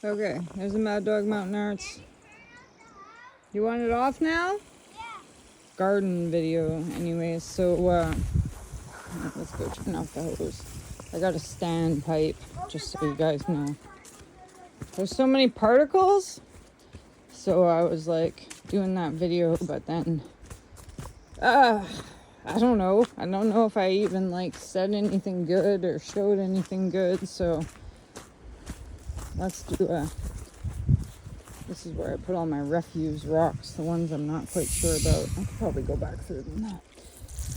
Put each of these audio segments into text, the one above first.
Okay, there's a Mad Dog Mountain Arts. You want it off now? Yeah. Garden video, anyways. So, let's go turn off the hose. I got a stand pipe, just so you guys know. There's so many particles. So I was like doing that video, but then, I don't know. I don't know if I even like said anything good or showed anything good. So let's do this is where I put all my refuse rocks, the ones I'm not quite sure about. I could probably go back through them.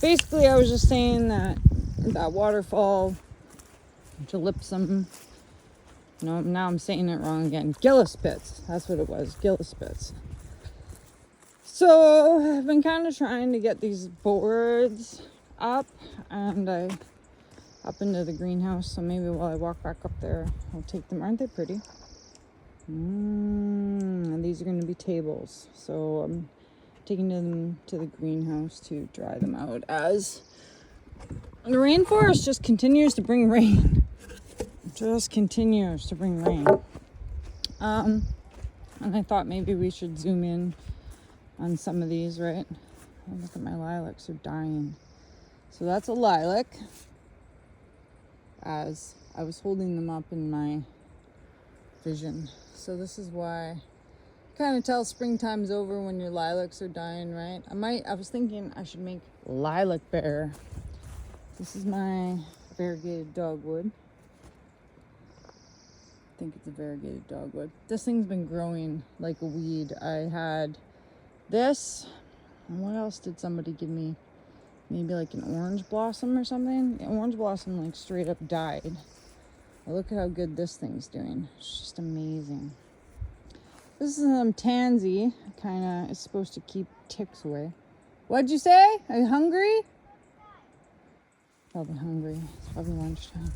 Basically, I was just saying that waterfall, Jalipsum, no, now I'm saying it wrong again. Gillispitz, that's what it was, Gillispitz. So I've been kind of trying to get these boards up, and up into the greenhouse. So maybe while I walk back up there, I'll take them. Aren't they pretty? And these are going to be tables. So I'm taking them to the greenhouse to dry them out as the rainforest just continues to bring rain. Just continues to bring rain. And I thought maybe we should zoom in on some of these, right? Oh, look at my lilacs are dying. So that's a lilac. As I was holding them up in my vision. So this is why you kind of tell springtime's over when your lilacs are dying, right? I was thinking I should make lilac bear. This is my variegated dogwood. I think it's a variegated dogwood. This thing's been growing like a weed. I had this, and what else did somebody give me? Maybe like an orange blossom or something. The orange blossom like straight up died. But look at how good this thing's doing. It's just amazing. This is tansy. Kind of is supposed to keep ticks away. What'd you say? Are you hungry? Probably hungry. It's probably lunchtime.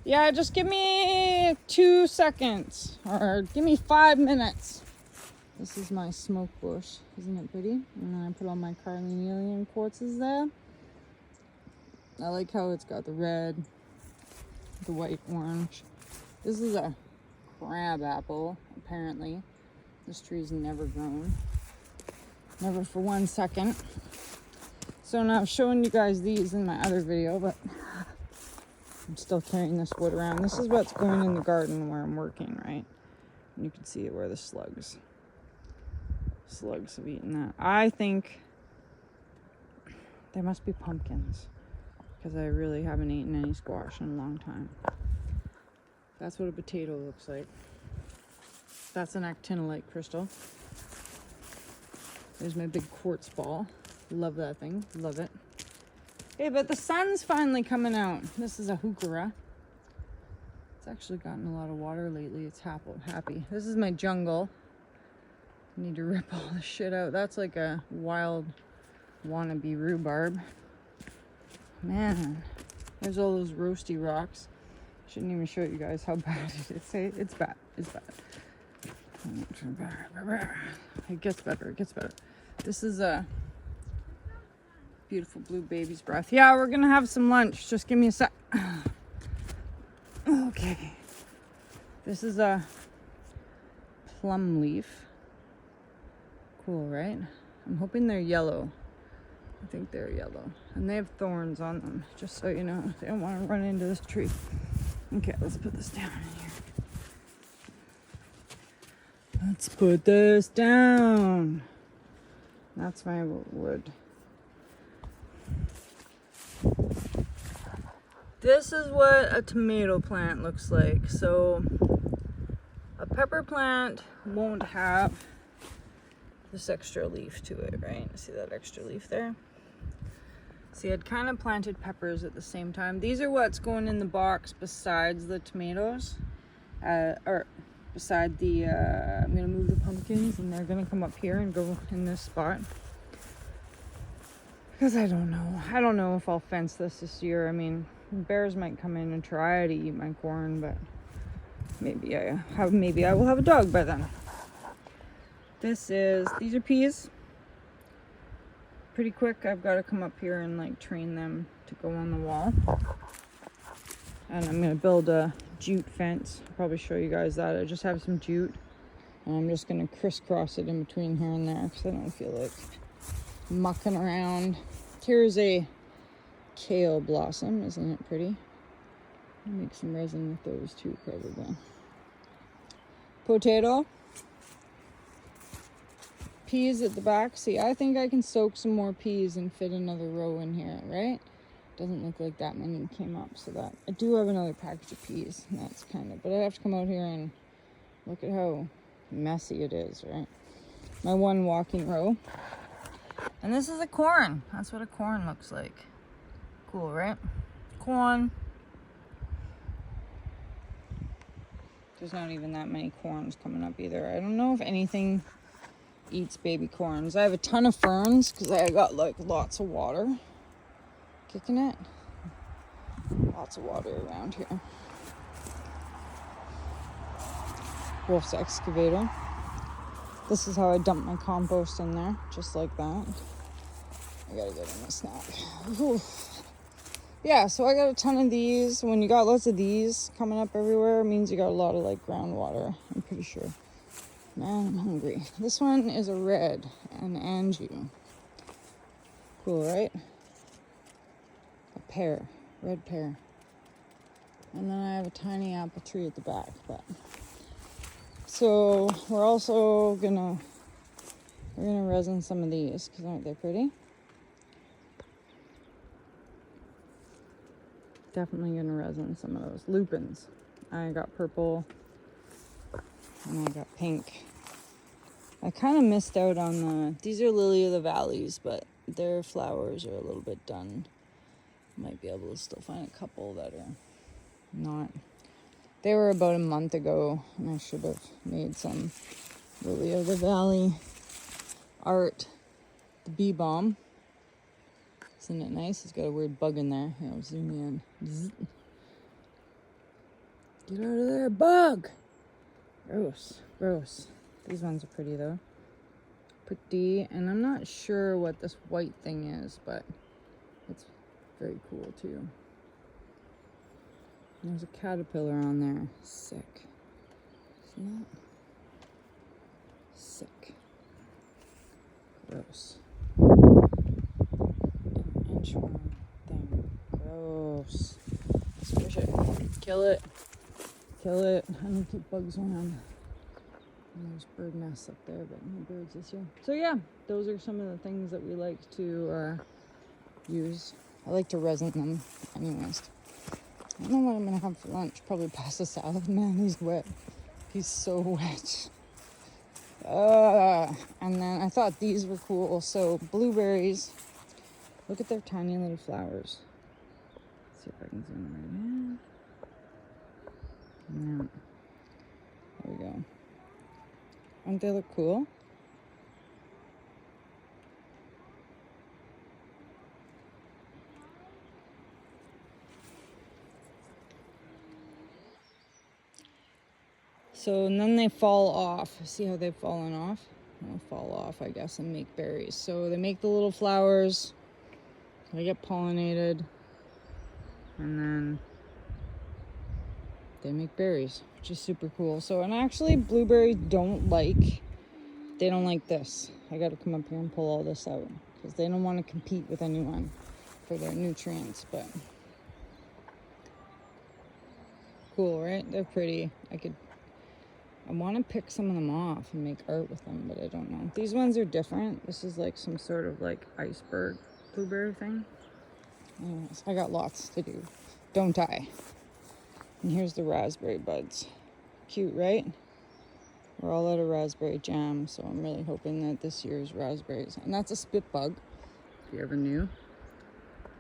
Yeah, just give me 2 seconds. Or give me 5 minutes. This is my smoke bush. Isn't it pretty? And then I put all my carnelian quartzes there. I like how it's got the red, the white, orange. This is a crab apple, apparently. This tree's never grown. Never for 1 second. So now I've shown you guys these in my other video, but I'm still carrying this wood around. This is what's going in the garden where I'm working, right? And you can see it where the slugs have eaten that. I think there must be pumpkins, because I really haven't eaten any squash in a long time. That's what a potato looks like. That's an actinolite crystal. There's my big quartz ball. Love that thing. Love it. Hey, but the sun's finally coming out. This is a heuchera. It's actually gotten a lot of water lately. It's happy. This is my jungle. I need to rip all this shit out. That's like a wild wannabe rhubarb. Man, there's all those roasty rocks. Shouldn't even show you guys how bad it is. It's bad. It's bad. It gets better. This is a beautiful blue baby's breath. Yeah, we're gonna have some lunch. Just give me a sec. Okay. This is a plum leaf. Cool, right? I'm hoping they're yellow. I think they're yellow. And they have thorns on them, just so you know. They don't want to run into this tree. Okay, let's put this down in here. Let's put this down. That's my wood. This is what a tomato plant looks like. So a pepper plant won't have this extra leaf to it, right? See that extra leaf there? See, I'd kind of planted peppers at the same time. These are what's going in the box besides the tomatoes. Or beside the, I'm gonna move the pumpkins and they're gonna come up here and go in this spot. Because I don't know if I'll fence this year. I mean, bears might come in and try to eat my corn, but maybe I will have a dog by then. These are peas. Pretty quick. I've got to come up here and like train them to go on the wall. And I'm going to build a jute fence. I'll probably show you guys that. I just have some jute, and I'm just gonna crisscross it in between here and there because I don't feel like mucking around. Here's a kale blossom. Isn't it pretty? I'll make some resin with those too, probably. Potato. Peas at the back. See, I think I can soak some more peas and fit another row in here, right? Doesn't look like that many came up, so that I do have another package of peas. And that's kind of, but I have to come out here and look at how messy it is, right? My one walking row. And this is a corn. That's what a corn looks like. Cool, right? Corn. There's not even that many corns coming up either. I don't know if anything eats baby corns. I have a ton of ferns because I got like lots of water kicking it. Lots of water around here. Wolf's excavator. This is how I dump my compost in there, just like that. I gotta get in a snack. Whew. Yeah, so I got a ton of these. When you got lots of these coming up everywhere, it means you got a lot of like groundwater, I'm pretty sure. Man, I'm hungry. This one is a red, an Anjou. Cool, right? A pear, red pear. And then I have a tiny apple tree at the back. But so we're also gonna resin some of these because aren't they pretty? Definitely gonna resin some of those lupins. I got purple. And I got pink. I kind of missed out on these are lily of the valleys, but their flowers are a little bit done. Might be able to still find a couple that are not. They were about a month ago, and I should have made some lily of the valley art. The bee balm. Isn't it nice? It's got a weird bug in there. Here, I'll zoom in. Zzz. Get out of there, bug! Gross, gross. These ones are pretty though. Pretty, and I'm not sure what this white thing is, but it's very cool too. There's a caterpillar on there. Sick. See that? Sick. Gross. An inchworm thing. Gross. Squish it. Kill it. Kill it. I don't keep bugs around. And there's bird nests up there, but no birds this year. So yeah, those are some of the things that we like to use. I like to resin them anyways. I don't know what I'm gonna have for lunch. Probably pasta salad. Man, he's wet. He's so wet. And then I thought these were cool. So blueberries. Look at their tiny little flowers. Let's see if I can zoom right in. No. There we go. Don't they look cool? So, and then they fall off. See how they've fallen off? They'll fall off, I guess, and make berries. So they make the little flowers. They get pollinated. And then they make berries, which is super cool. So, and actually blueberries don't like this. I got to come up here and pull all this out because they don't want to compete with anyone for their nutrients, but cool, right? They're pretty. I want to pick some of them off and make art with them, but I don't know. These ones are different. This is like some sort of like iceberg blueberry thing. Anyways, I got lots to do. Don't I? And here's the raspberry buds. Cute, right? We're all out of raspberry jam, so I'm really hoping that this year's raspberries. And that's a spit bug, if you ever knew.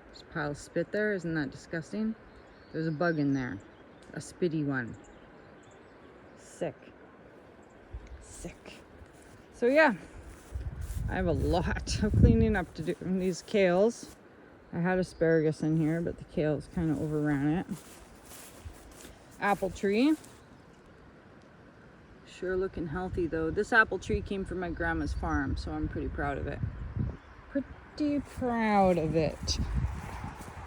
There's a pile of spit there. Isn't that disgusting? There's a bug in there. A spitty one. Sick. Sick. So yeah, I have a lot of cleaning up to do. And these kales, I had asparagus in here, but the kales kind of overran it. Apple tree. Sure looking healthy though. This apple tree came from my grandma's farm, so I'm pretty proud of it. Pretty proud of it.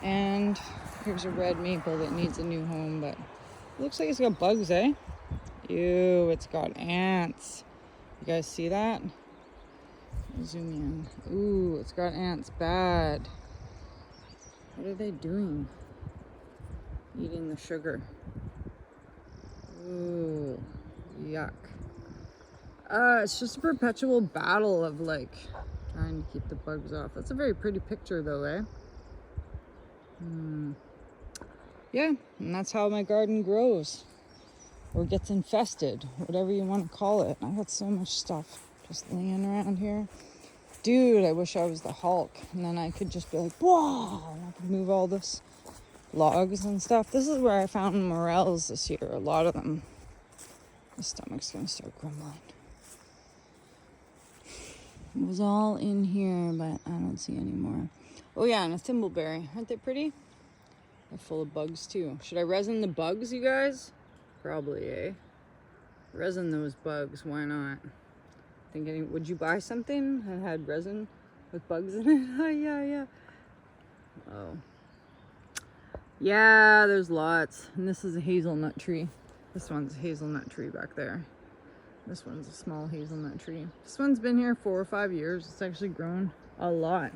And here's a red maple that needs a new home, but Looks like it's got bugs, eh? Ew, it's got ants. You guys see that? Zoom in. Ooh, it's got ants bad. What are they doing? Eating the sugar. Ooh, yuck. It's just a perpetual battle of like trying to keep the bugs off. That's a very pretty picture though, eh? Yeah, and that's how my garden grows. Or gets infested, whatever you want to call it. I got so much stuff just laying around here. Dude, I wish I was the Hulk. And then I could just be like, whoa! And I could move all this logs and stuff. This is where I found morels this year, a lot of them. My stomach's gonna start grumbling. It was all in here, but I don't see any more. Oh yeah, and a thimbleberry. Aren't they pretty? They're full of bugs too. Should I resin the bugs, you guys? Probably, eh? Resin those bugs, why not? Thinking, would you buy something that had resin with bugs in it? Oh, yeah. Oh. Yeah, there's lots. And this is a hazelnut tree. This one's a hazelnut tree back there. This one's a small hazelnut tree. This one's been here 4 or 5 years. It's actually grown a lot.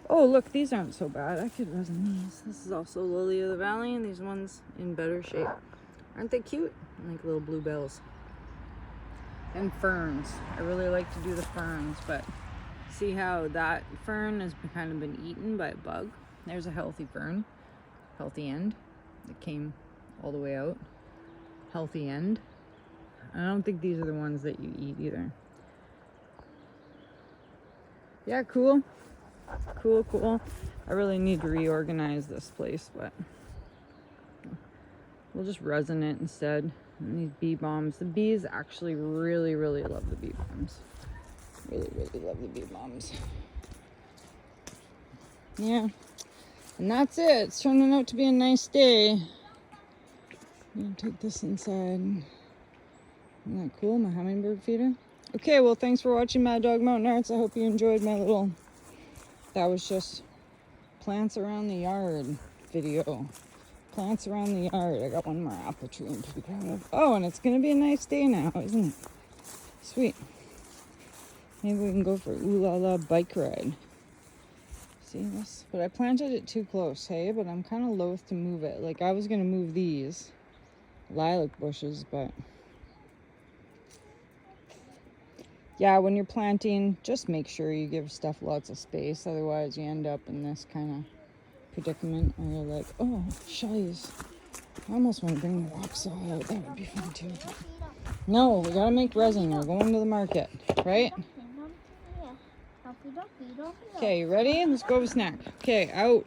Oh, look, these aren't so bad. I could resin these. This is also lily of the valley, and these ones in better shape. Aren't they cute? Like little bluebells. And ferns. I really like to do the ferns, but see how that fern has kind of been eaten by a bug? There's a healthy fern. Healthy end. It came all the way out. Healthy end. I don't think these are the ones that you eat either. Yeah, cool. Cool. I really need to reorganize this place, but we'll just resin it instead. And these bee balms. The bees actually really love the bee balms. Really love the bee balms. Yeah. And that's it. It's turning out to be a nice day. I'm gonna take this inside. Isn't that cool? My hummingbird feeder. Okay, well, thanks for watching Mad Dog Mountain Arts. I hope you enjoyed my little, that was just plants around the yard video. Plants around the yard. I got one more apple tree I'm pretty proud of. Oh, and it's gonna be a nice day now, isn't it? Sweet. Maybe we can go for ooh la la bike ride. See this? But I planted it too close, hey? But I'm kind of loath to move it. Like, I was gonna move these lilac bushes, but yeah, when you're planting, just make sure you give stuff lots of space. Otherwise, you end up in this kind of predicament where you're like, oh, shellies. I almost want to bring the rocks all out. That would be fun too. No, we gotta make resin. We're going to the market, right? Okay, you ready? Let's go have a snack. Okay, out.